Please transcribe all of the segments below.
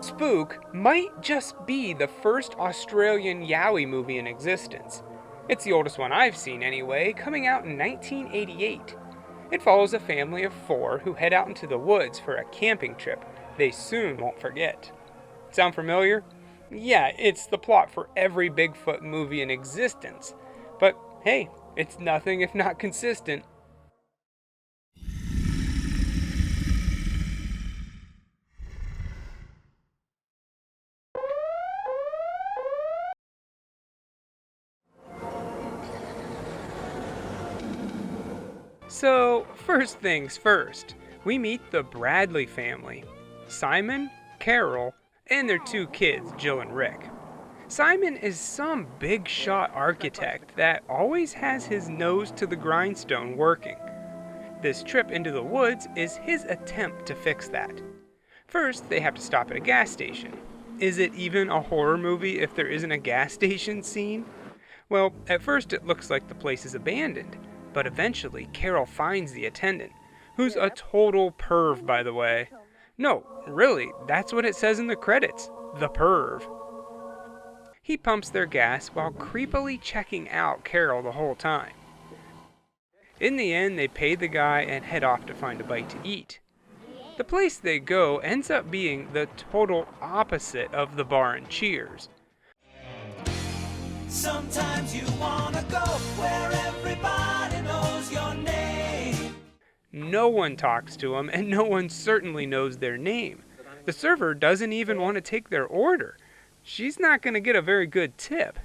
Spook might just be the first Australian Yowie movie in existence. It's the oldest one I've seen anyway, coming out in 1988. It follows a family of 4 who head out into the woods for a camping trip they soon won't forget. Sound familiar? Yeah, it's the plot for every Bigfoot movie in existence. But hey, it's nothing if not consistent. So, first things first, we meet the Bradley family. Simon, Carol, and their 2 kids, Jill and Rick. Simon is some big shot architect that always has his nose to the grindstone working. This trip into the woods is his attempt to fix that. First, they have to stop at a gas station. Is it even a horror movie if there isn't a gas station scene? Well, at first it looks like the place is abandoned, but eventually Carol finds the attendant, who's a total perv, by the way. No, really, that's what it says in the credits, the perv. He pumps their gas while creepily checking out Carol the whole time. In the end, they pay the guy and head off to find a bite to eat. The place they go ends up being the total opposite of the bar in Cheers. Sometimes you wanna go where everybody knows your name. No one talks to him, and no one certainly knows their name. The server doesn't even want to take their order. She's not going to get a very good tip.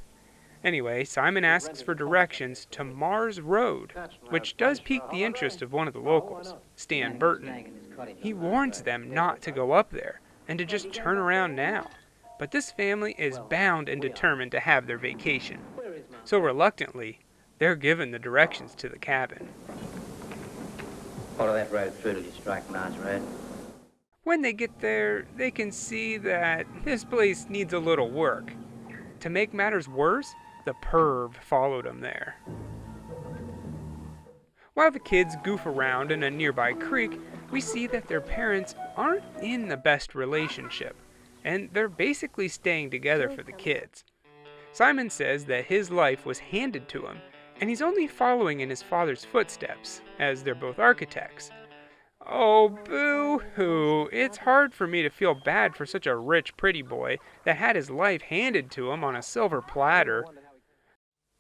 Anyway, Simon asks for directions to Mars Road, which does pique the interest of one of the locals, Stan Burton. He warns them not to go up there, and to just turn around now. But this family is bound and determined to have their vacation. So reluctantly, they're given the directions to the cabin. Follow that road through till you strike Mars Road. When they get there, they can see that this place needs a little work. To make matters worse, the perv followed them there. While the kids goof around in a nearby creek, we see that their parents aren't in the best relationship, and they're basically staying together for the kids. Simon says that his life was handed to him, and he's only following in his father's footsteps, as they're both architects. Oh, boo-hoo, it's hard for me to feel bad for such a rich, pretty boy that had his life handed to him on a silver platter.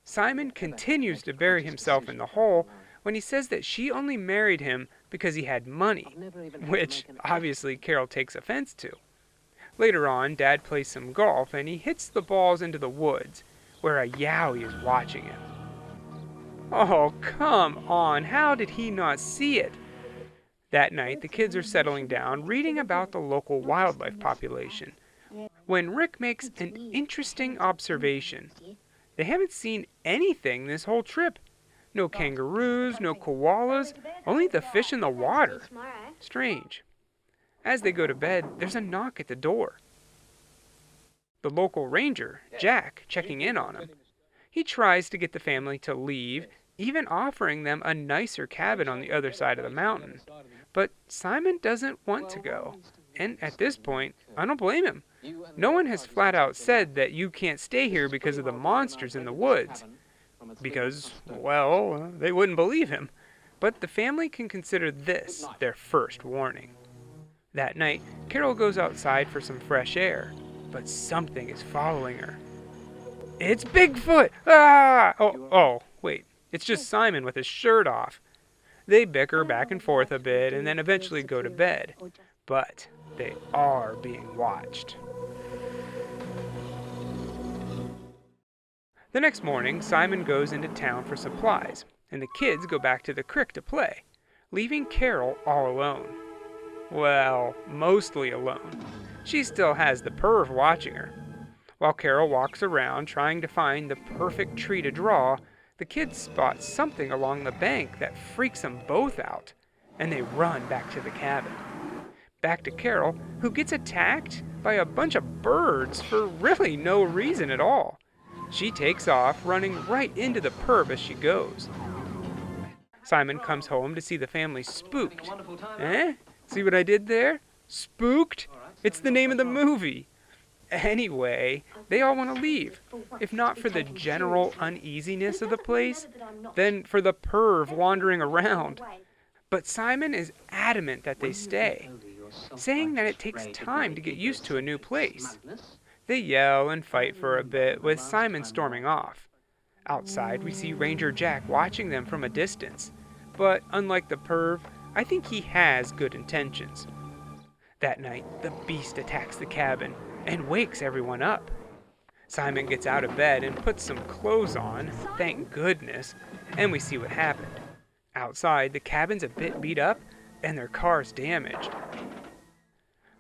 Simon continues to bury himself in the hole when he says that she only married him because he had money, which obviously Carol takes offense to. Later on, Dad plays some golf and he hits the balls into the woods, where a Yowie is watching him. Oh, come on, how did he not see it? That night, the kids are settling down, reading about the local wildlife population, when Rick makes an interesting observation. They haven't seen anything this whole trip. No kangaroos, no koalas, only the fish in the water. Strange. As they go to bed, there's a knock at the door. The local ranger, Jack, checking in on him. He tries to get the family to leave, even offering them a nicer cabin on the other side of the mountain. But Simon doesn't want to go, and at this point, I don't blame him. No one has flat out said that you can't stay here because of the monsters in the woods. Because, well, they wouldn't believe him. But the family can consider this their first warning. That night, Carol goes outside for some fresh air, but something is following her. It's Bigfoot! Ah! Oh, wait. It's just Simon with his shirt off. They bicker back and forth a bit and then eventually go to bed. But they are being watched. The next morning, Simon goes into town for supplies, and the kids go back to the creek to play, leaving Carol all alone. Well, mostly alone. She still has the perv watching her. While Carol walks around trying to find the perfect tree to draw, the kids spot something along the bank that freaks them both out, and they run back to the cabin. Back to Carol, who gets attacked by a bunch of birds for really no reason at all. She takes off, running right into the perv as she goes. Simon comes home to see the family spooked. Eh? See what I did there? Spooked? It's the name of the movie. Anyway, they all want to leave. If not for the general uneasiness of the place, then for the perv wandering around. But Simon is adamant that they stay, saying that it takes time to get used to a new place. They yell and fight for a bit, with Simon storming off. Outside, we see Ranger Jack watching them from a distance. But unlike the perv, I think he has good intentions. That night, the beast attacks the cabin and wakes everyone up. Simon gets out of bed and puts some clothes on, thank goodness, and we see what happened. Outside, the cabin's a bit beat up and their car's damaged.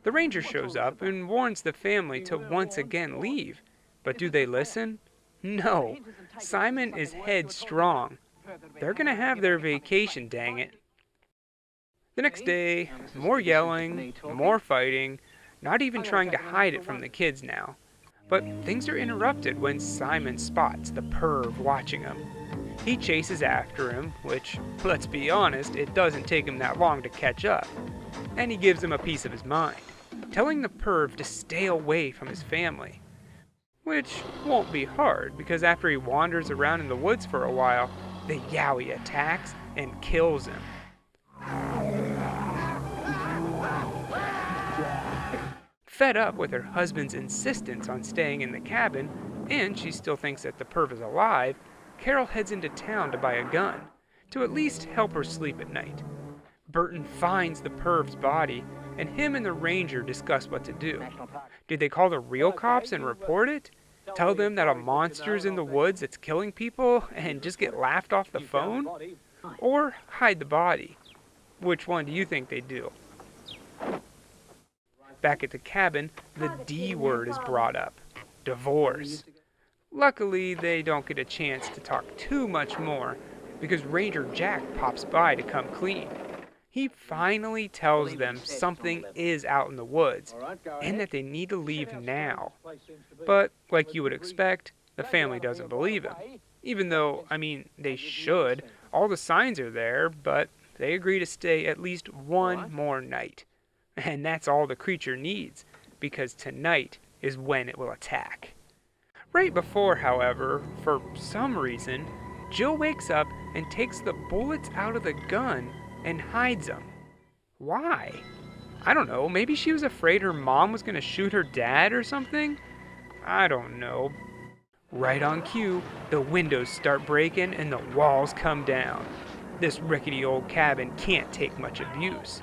The ranger shows up and warns the family to once again leave. But do they listen? No. Simon is headstrong. They're gonna have their vacation, dang it. The next day, more yelling, more fighting, not even trying to hide it from the kids now. But things are interrupted when Simon spots the perv watching him. He chases after him, which, let's be honest, it doesn't take him that long to catch up. And he gives him a piece of his mind, telling the perv to stay away from his family. Which won't be hard, because after he wanders around in the woods for a while, the Yowie attacks and kills him. Fed up with her husband's insistence on staying in the cabin, and she still thinks that the perv is alive, Carol heads into town to buy a gun, to at least help her sleep at night. Burton finds the perv's body, and him and the ranger discuss what to do. Did they call the real cops and report it? Tell them that a monster's in the woods that's killing people and just get laughed off the phone? Or hide the body? Which one do you think they'd do? Back at the cabin, the D word is brought up. Divorce. Luckily, they don't get a chance to talk too much more, because Ranger Jack pops by to come clean. He finally tells them something is out in the woods, and that they need to leave now. But, like you would expect, the family doesn't believe him. Even though, they should. All the signs are there, but they agree to stay at least one more night. And that's all the creature needs, because tonight is when it will attack. Right before, however, for some reason, Jill wakes up and takes the bullets out of the gun and hides them. Why? I don't know, maybe she was afraid her mom was going to shoot her dad or something? I don't know. Right on cue, the windows start breaking and the walls come down. This rickety old cabin can't take much abuse.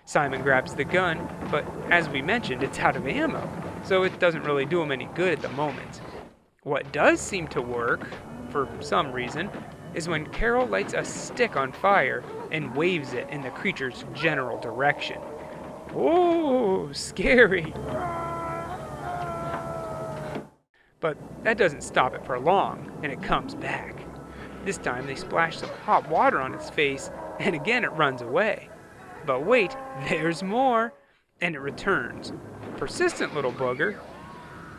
Simon grabs the gun, but as we mentioned, it's out of ammo, so it doesn't really do him any good at the moment. What does seem to work, for some reason, is when Carol lights a stick on fire and waves it in the creature's general direction. Oh, scary! But that doesn't stop it for long, and it comes back. This time they splash some hot water on its face, and again it runs away. But wait, there's more, and it returns. Persistent little booger.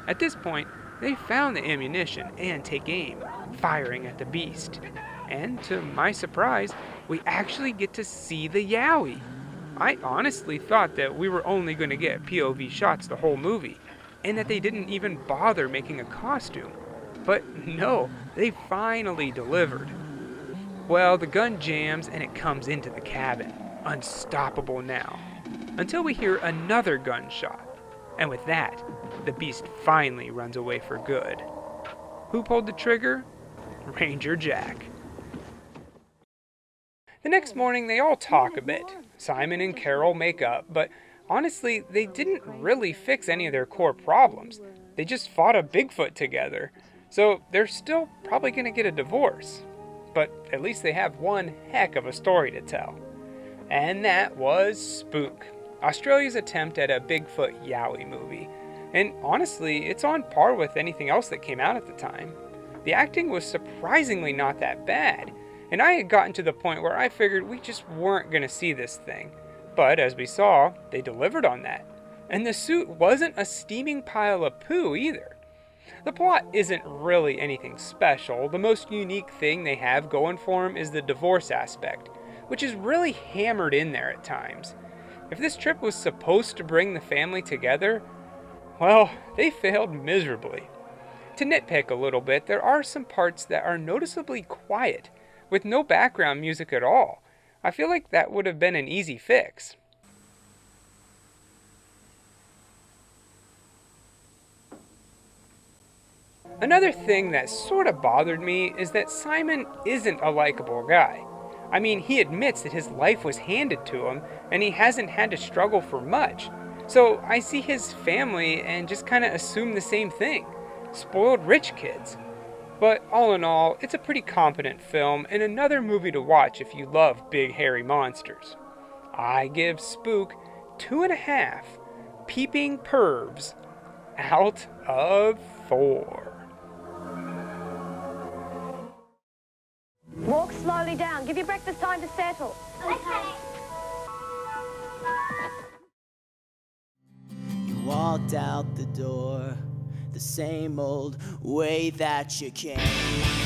At this point, they found the ammunition and take aim, firing at the beast. And to my surprise, we actually get to see the Yowie. I honestly thought that we were only going to get POV shots the whole movie, and that they didn't even bother making a costume. But no, they finally delivered. Well, the gun jams and it comes into the cabin. Unstoppable now, until we hear another gunshot, and with that, the beast finally runs away for good. Who pulled the trigger? Ranger Jack. The next morning, they all talk a bit. Simon and Carol make up, but honestly, they didn't really fix any of their core problems. They just fought a Bigfoot together, so they're still probably going to get a divorce. But at least they have one heck of a story to tell. And that was Spook, Australia's attempt at a Bigfoot Yowie movie. And honestly, it's on par with anything else that came out at the time. The acting was surprisingly not that bad, and I had gotten to the point where I figured we just weren't going to see this thing. But as we saw, they delivered on that. And the suit wasn't a steaming pile of poo either. The plot isn't really anything special. The most unique thing they have going for them is the divorce aspect, which is really hammered in there at times. If this trip was supposed to bring the family together, well, they failed miserably. To nitpick a little bit, there are some parts that are noticeably quiet, with no background music at all. I feel like that would have been an easy fix. Another thing that sort of bothered me is that Simon isn't a likable guy. I mean, he admits that his life was handed to him and he hasn't had to struggle for much. So I see his family and just kind of assume the same thing. Spoiled rich kids. But all in all, it's a pretty competent film and another movie to watch if you love big hairy monsters. I give Spook 2.5 peeping pervs out of 4. Walk slowly down. Give your breakfast time to settle. Okay. You walked out the door the same old way that you came.